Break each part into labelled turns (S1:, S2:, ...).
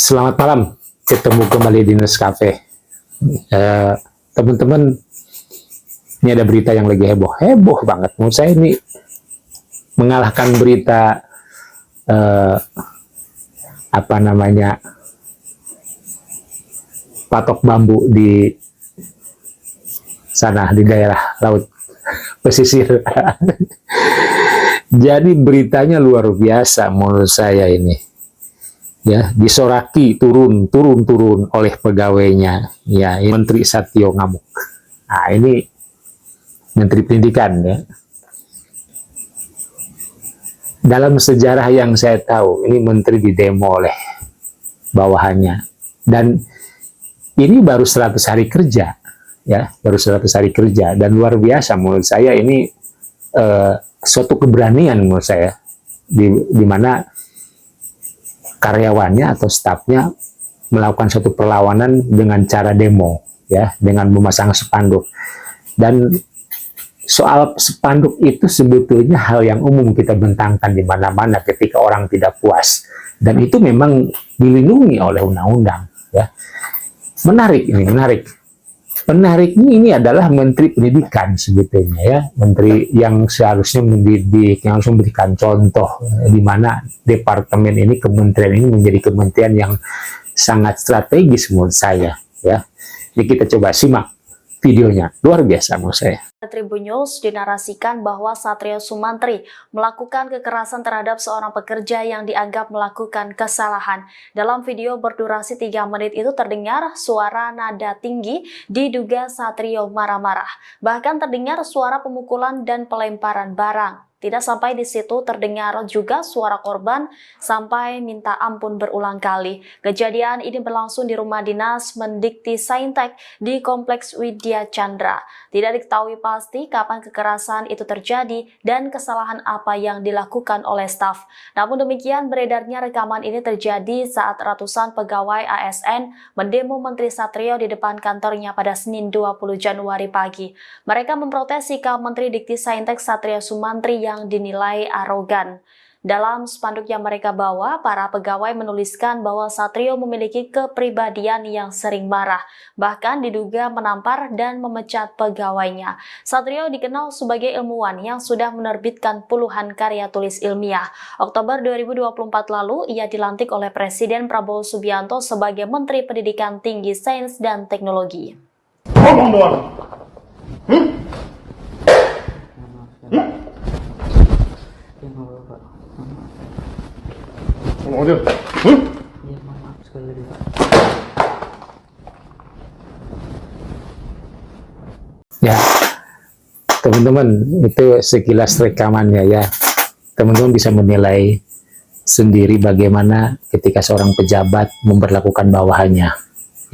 S1: Selamat malam, ketemu kembali di Nescafe. Teman-teman, ini ada berita yang lagi heboh banget. Menurut saya ini mengalahkan berita patok bambu di sana di daerah laut pesisir. Jadi beritanya luar biasa menurut saya ini. Ya, disoraki turun oleh pegawainya. Ya, Menteri Satyo ngamuk. Nah, ini Menteri Pendidikan ya. Dalam sejarah yang saya tahu, ini menteri didemo oleh bawahannya. Dan ini baru 100 hari kerja, ya, baru 100 hari kerja. Dan luar biasa menurut saya ini suatu keberanian menurut saya, di mana karyawannya atau stafnya melakukan suatu perlawanan dengan cara demo, ya, dengan memasang spanduk. Dan soal spanduk itu sebetulnya hal yang umum kita bentangkan di mana-mana ketika orang tidak puas, dan itu memang dilindungi oleh undang-undang, ya. Menarik ini, menariknya ini adalah Menteri Pendidikan sebetulnya, ya, menteri yang seharusnya mendidik, yang harus memberikan contoh, di mana departemen ini, kementerian ini menjadi kementerian yang sangat strategis menurut saya, ya. Jadi kita coba simak videonya, luar biasa menurut saya.
S2: Tribun News dinarasikan bahwa Satrio Sumantri melakukan kekerasan terhadap seorang pekerja yang dianggap melakukan kesalahan. Dalam video berdurasi 3 menit itu terdengar suara nada tinggi diduga Satrio marah-marah. Bahkan terdengar suara pemukulan dan pelemparan barang. Tidak sampai di situ, terdengar juga suara korban sampai minta ampun berulang kali. Kejadian ini berlangsung di rumah dinas Mendikti Saintek di Kompleks Widya Chandra. Tidak diketahui pasti kapan kekerasan itu terjadi dan kesalahan apa yang dilakukan oleh staf. Namun demikian, beredarnya rekaman ini terjadi saat ratusan pegawai ASN mendemo Menteri Satrio di depan kantornya pada Senin 20 Januari pagi. Mereka memprotes sikap Menteri Dikti Saintek Satrio Sumantri yang dinilai arogan. Dalam spanduk yang mereka bawa, para pegawai menuliskan bahwa Satrio memiliki kepribadian yang sering marah, bahkan diduga menampar dan memecat pegawainya. Satrio dikenal sebagai ilmuwan yang sudah menerbitkan puluhan karya tulis ilmiah. Oktober 2024 lalu, ia dilantik oleh Presiden Prabowo Subianto sebagai Menteri Pendidikan Tinggi, Sains, dan Teknologi.
S1: Ya, teman-teman, itu sekilas rekamannya, ya. Teman-teman bisa menilai sendiri bagaimana ketika seorang pejabat memperlakukan bawahannya,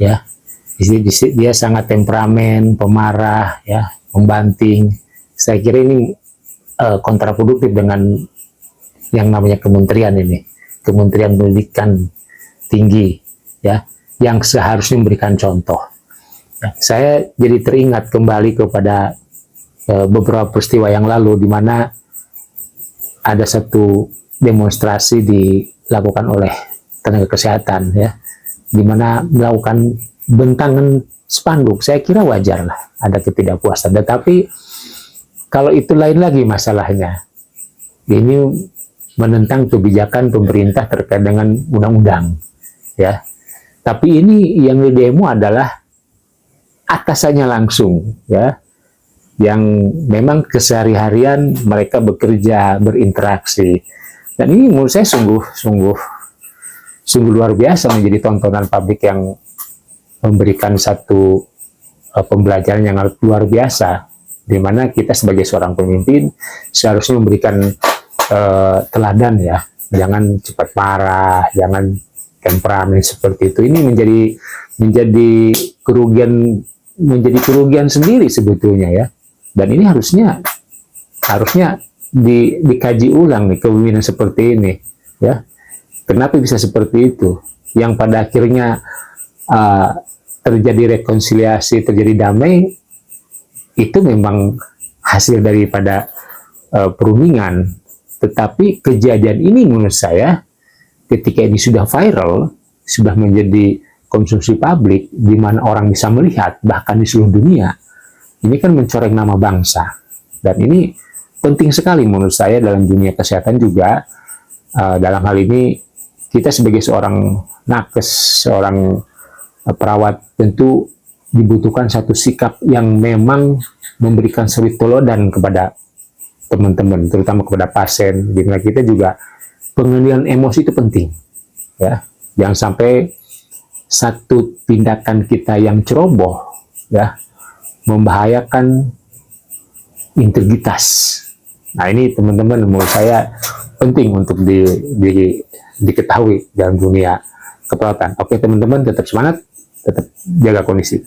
S1: ya. Dia sangat temperamen, pemarah, ya, membanting. Saya kira ini kontraproduktif dengan yang namanya kementerian ini, Kementerian Pendidikan Tinggi, ya, yang seharusnya memberikan contoh. Ya, saya jadi teringat kembali kepada beberapa peristiwa yang lalu, di mana ada satu demonstrasi dilakukan oleh tenaga kesehatan, ya, di mana melakukan bentangan spanduk. Saya kira wajar lah ada ketidakpuasan, tetapi kalau itu lain lagi masalahnya. Ini menentang kebijakan pemerintah terkait dengan undang-undang, ya. Tapi ini yang didemo adalah atasannya langsung, ya, yang memang kesehari-harian mereka bekerja, berinteraksi. Dan ini menurut saya sungguh luar biasa, menjadi tontonan publik yang memberikan satu pembelajaran yang luar biasa, di mana kita sebagai seorang pemimpin seharusnya memberikan teladan, ya, jangan cepat marah, jangan temperamen seperti itu. Ini menjadi kerugian sendiri sebetulnya, ya. Dan ini harusnya dikaji ulang nih, kepemimpinan seperti ini, ya. Kenapa bisa seperti itu? Yang pada akhirnya terjadi rekonsiliasi, terjadi damai, itu memang hasil daripada perundingan. Tetapi kejadian ini menurut saya, ketika ini sudah viral, sudah menjadi konsumsi publik di mana orang bisa melihat bahkan di seluruh dunia, ini kan mencoreng nama bangsa. Dan ini penting sekali menurut saya dalam dunia kesehatan juga. Dalam hal ini kita sebagai seorang nakes, seorang perawat, tentu dibutuhkan satu sikap yang memang memberikan suri teladan kepada teman-teman, terutama kepada pasien. Dimana kita juga pengendalian emosi itu penting, ya. Jangan sampai satu tindakan kita yang ceroboh, ya, membahayakan integritas. Nah, ini teman-teman menurut saya penting untuk diketahui dalam dunia keperawatan. Oke teman-teman, tetap semangat, tetap jaga kondisi.